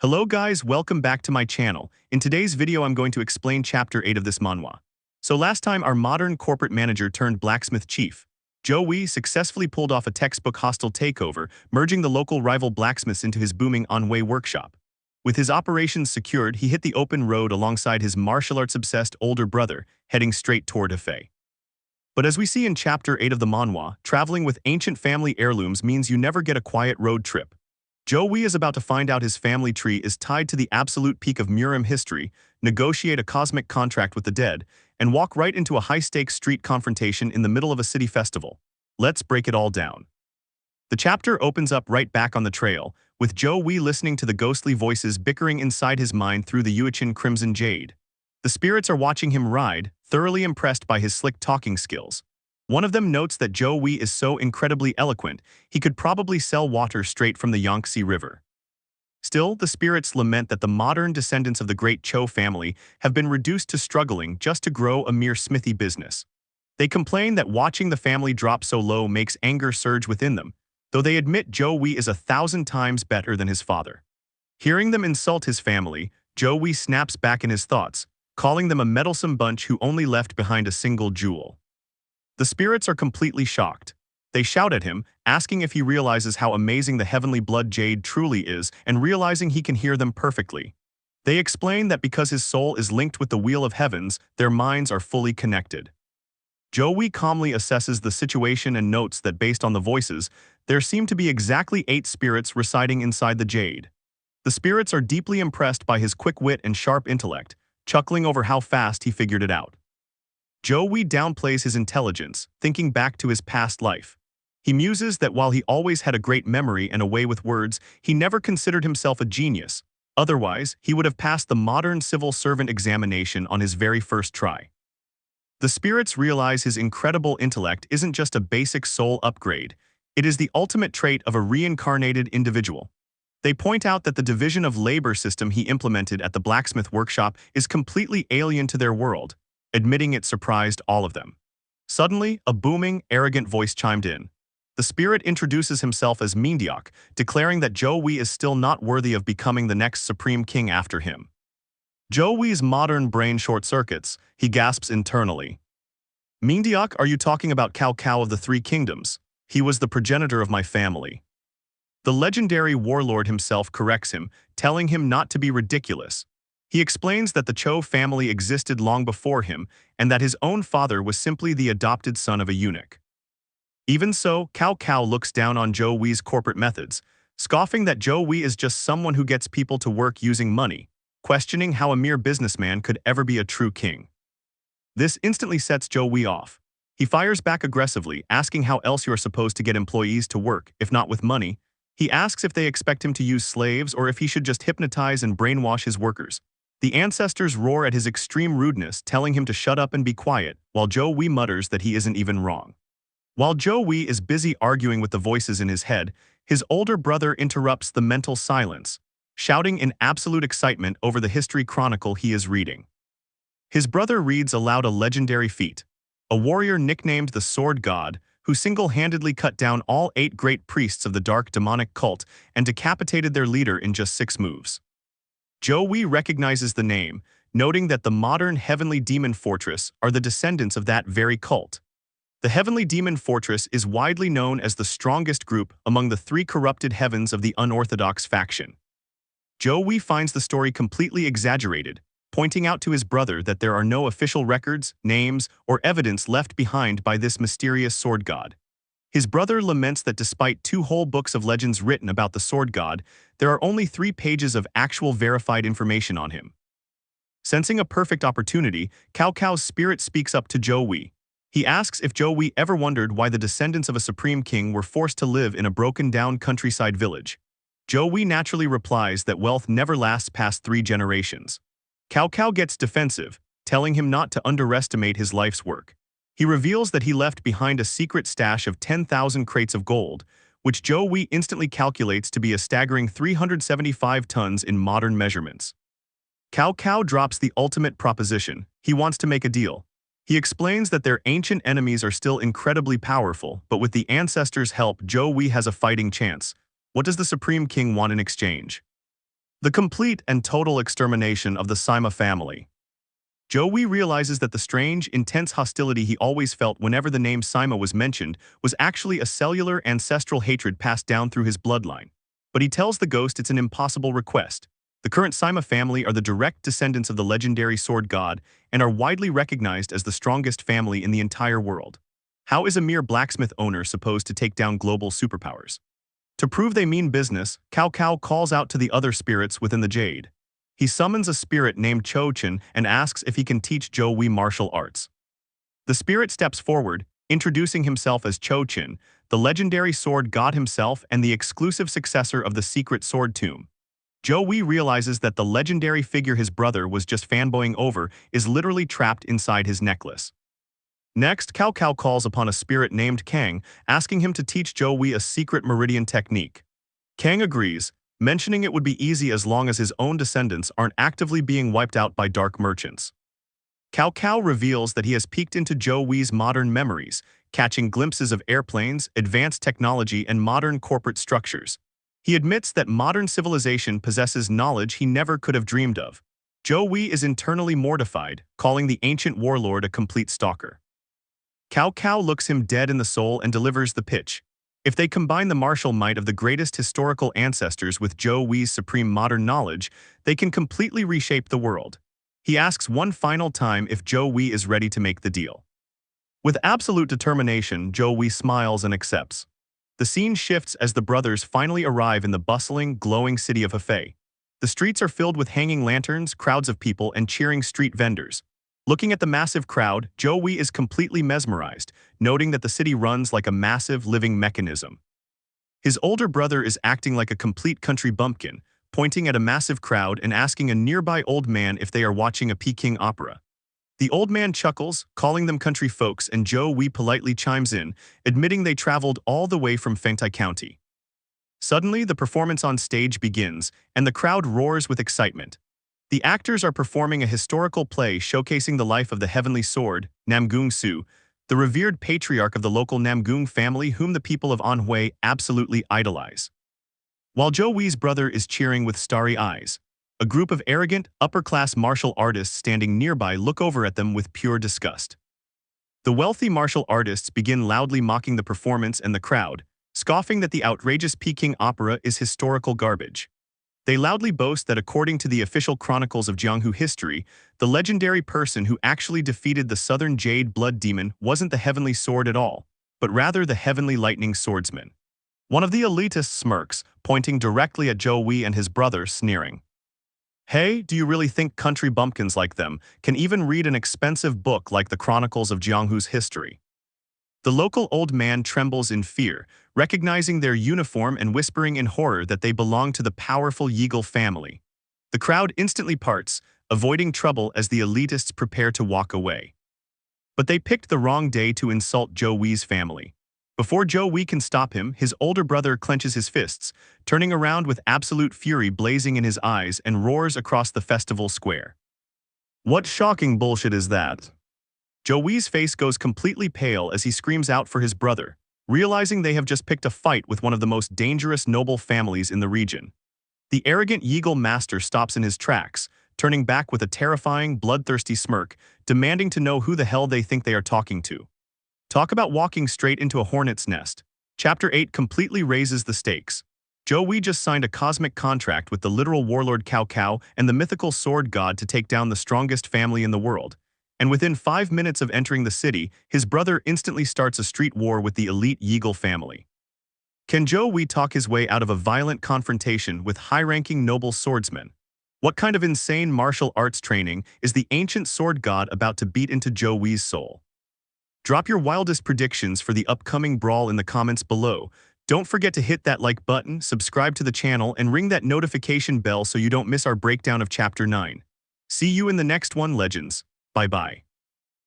Hello guys, welcome back to my channel. In today's video I'm going to explain chapter 8 of this manhwa. So last time our modern corporate manager turned blacksmith chief, Jo Hwi successfully pulled off a textbook hostile takeover, merging the local rival blacksmiths into his booming manhwa workshop. With his operations secured, he hit the open road alongside his martial arts-obsessed older brother, heading straight toward Hefei. But as we see in chapter 8 of the manhwa, traveling with ancient family heirlooms means you never get a quiet road trip. Jo Hwi is about to find out his family tree is tied to the absolute peak of Murim history, negotiate a cosmic contract with the dead, and walk right into a high-stakes street confrontation in the middle of a city festival. Let's break it all down. The chapter opens up right back on the trail, with Jo Hwi listening to the ghostly voices bickering inside his mind through the Yuichin Crimson Jade. The spirits are watching him ride, thoroughly impressed by his slick talking skills. One of them notes that Jo Hwi is so incredibly eloquent, he could probably sell water straight from the Yangtze River. Still, the spirits lament that the modern descendants of the great Cho family have been reduced to struggling just to grow a mere smithy business. They complain that watching the family drop so low makes anger surge within them, though they admit Jo Hwi is 1,000 times better than his father. Hearing them insult his family, Jo Hwi snaps back in his thoughts, calling them a meddlesome bunch who only left behind a single jewel. The spirits are completely shocked. They shout at him, asking if he realizes how amazing the heavenly blood jade truly is and realizing he can hear them perfectly. They explain that because his soul is linked with the wheel of heavens, their minds are fully connected. Jo Hwi calmly assesses the situation and notes that based on the voices, there seem to be exactly 8 spirits residing inside the jade. The spirits are deeply impressed by his quick wit and sharp intellect, chuckling over how fast he figured it out. Jo Hwi downplays his intelligence, thinking back to his past life. He muses that while he always had a great memory and a way with words, he never considered himself a genius. Otherwise, he would have passed the modern civil servant examination on his very first try. The spirits realize his incredible intellect isn't just a basic soul upgrade, it is the ultimate trait of a reincarnated individual. They point out that the division of labor system he implemented at the blacksmith workshop is completely alien to their world. Admitting it surprised all of them. Suddenly, a booming, arrogant voice chimed in. The spirit introduces himself as Mindiok, declaring that Jo Hwi is still not worthy of becoming the next supreme king after him. Jo Hwi's modern brain short-circuits, he gasps internally. Mindiok, are you talking about Cao Cao of the Three Kingdoms? He was the progenitor of my family. The legendary warlord himself corrects him, telling him not to be ridiculous. He explains that the Cho family existed long before him and that his own father was simply the adopted son of a eunuch. Even so, Cao Cao looks down on Jo Hwi's corporate methods, scoffing that Jo Hwi is just someone who gets people to work using money, questioning how a mere businessman could ever be a true king. This instantly sets Jo Hwi off. He fires back aggressively, asking how else you are supposed to get employees to work, if not with money. He asks if they expect him to use slaves or if he should just hypnotize and brainwash his workers. The ancestors roar at his extreme rudeness, telling him to shut up and be quiet, while Jo Hwi mutters that he isn't even wrong. While Jo Hwi is busy arguing with the voices in his head, his older brother interrupts the mental silence, shouting in absolute excitement over the history chronicle he is reading. His brother reads aloud a legendary feat, a warrior nicknamed the Sword God, who single-handedly cut down all 8 great priests of the dark demonic cult and decapitated their leader in just 6 moves. Jo Hwi recognizes the name, noting that the modern Heavenly Demon Fortress are the descendants of that very cult. The Heavenly Demon Fortress is widely known as the strongest group among the 3 corrupted heavens of the unorthodox faction. Jo Hwi finds the story completely exaggerated, pointing out to his brother that there are no official records, names, or evidence left behind by this mysterious sword god. His brother laments that despite 2 whole books of legends written about the sword god, there are only 3 pages of actual verified information on him. Sensing a perfect opportunity, Cao Cao's spirit speaks up to Jo Hwi. He asks if Jo Hwi ever wondered why the descendants of a supreme king were forced to live in a broken-down countryside village. Jo Hwi naturally replies that wealth never lasts past 3 generations. Cao Cao gets defensive, telling him not to underestimate his life's work. He reveals that he left behind a secret stash of 10,000 crates of gold, which Jo Hwi instantly calculates to be a staggering 375 tons in modern measurements. Cao Cao drops the ultimate proposition. He wants to make a deal. He explains that their ancient enemies are still incredibly powerful, but with the ancestors' help, Jo Hwi has a fighting chance. What does the Supreme King want in exchange? The complete and total extermination of the Sima family. Jo Hwi realizes that the strange, intense hostility he always felt whenever the name Sima was mentioned was actually a cellular ancestral hatred passed down through his bloodline. But he tells the ghost it's an impossible request. The current Sima family are the direct descendants of the legendary sword god and are widely recognized as the strongest family in the entire world. How is a mere blacksmith owner supposed to take down global superpowers? To prove they mean business, Cao Cao calls out to the other spirits within the jade. He summons a spirit named Cho Chen and asks if he can teach Jo Hwi martial arts. The spirit steps forward, introducing himself as Cho Chen, the legendary sword god himself and the exclusive successor of the secret sword tomb. Jo Hwi realizes that the legendary figure his brother was just fanboying over is literally trapped inside his necklace. Next, Cao Cao calls upon a spirit named Kang, asking him to teach Jo Hwi a secret meridian technique. Kang agrees, mentioning it would be easy as long as his own descendants aren't actively being wiped out by dark merchants. Cao Cao reveals that he has peeked into Jo Hwi's modern memories, catching glimpses of airplanes, advanced technology, and modern corporate structures. He admits that modern civilization possesses knowledge he never could have dreamed of. Jo Hwi is internally mortified, calling the ancient warlord a complete stalker. Cao Cao looks him dead in the soul and delivers the pitch. If they combine the martial might of the greatest historical ancestors with Jo Hwi's supreme modern knowledge, they can completely reshape the world. He asks one final time if Jo Hwi is ready to make the deal. With absolute determination, Jo Hwi smiles and accepts. The scene shifts as the brothers finally arrive in the bustling, glowing city of Hefei. The streets are filled with hanging lanterns, crowds of people, and cheering street vendors. Looking at the massive crowd, Jo Hwi is completely mesmerized, noting that the city runs like a massive living mechanism. His older brother is acting like a complete country bumpkin, pointing at a massive crowd and asking a nearby old man if they are watching a Peking opera. The old man chuckles, calling them country folks, and Jo Hwi politely chimes in, admitting they traveled all the way from Fengtai County. Suddenly, the performance on stage begins, and the crowd roars with excitement. The actors are performing a historical play showcasing the life of the heavenly sword, Namgung Su, the revered patriarch of the local Namgung family whom the people of Anhui absolutely idolize. While Jo Hwi's brother is cheering with starry eyes, a group of arrogant, upper-class martial artists standing nearby look over at them with pure disgust. The wealthy martial artists begin loudly mocking the performance and the crowd, scoffing that the outrageous Peking opera is historical garbage. They loudly boast that according to the official chronicles of Jianghu history, the legendary person who actually defeated the southern jade blood demon wasn't the heavenly sword at all, but rather the heavenly lightning swordsman. One of the elitists smirks, pointing directly at Jo Hwi and his brother, sneering. Hey, do you really think country bumpkins like them can even read an expensive book like the Chronicles of Jianghu's history? The local old man trembles in fear, recognizing their uniform and whispering in horror that they belong to the powerful Yeagle family. The crowd instantly parts, avoiding trouble as the elitists prepare to walk away. But they picked the wrong day to insult Jo Hwi's family. Before Jo Hwi can stop him, his older brother clenches his fists, turning around with absolute fury blazing in his eyes and roars across the festival square. What shocking bullshit is that? Jo Hwi's face goes completely pale as he screams out for his brother, realizing they have just picked a fight with one of the most dangerous noble families in the region. The arrogant Yeagle master stops in his tracks, turning back with a terrifying, bloodthirsty smirk, demanding to know who the hell they think they are talking to. Talk about walking straight into a hornet's nest. Chapter 8 completely raises the stakes. Jo Hwi just signed a cosmic contract with the literal warlord Cao Cao and the mythical sword god to take down the strongest family in the world. And within 5 minutes of entering the city, his brother instantly starts a street war with the elite Yeagle family. Can Jo Hwi talk his way out of a violent confrontation with high-ranking noble swordsmen? What kind of insane martial arts training is the ancient sword god about to beat into Jo Hwi's soul? Drop your wildest predictions for the upcoming brawl in the comments below. Don't forget to hit that like button, subscribe to the channel, and ring that notification bell so you don't miss our breakdown of Chapter 9. See you in the next one, legends. Bye-bye.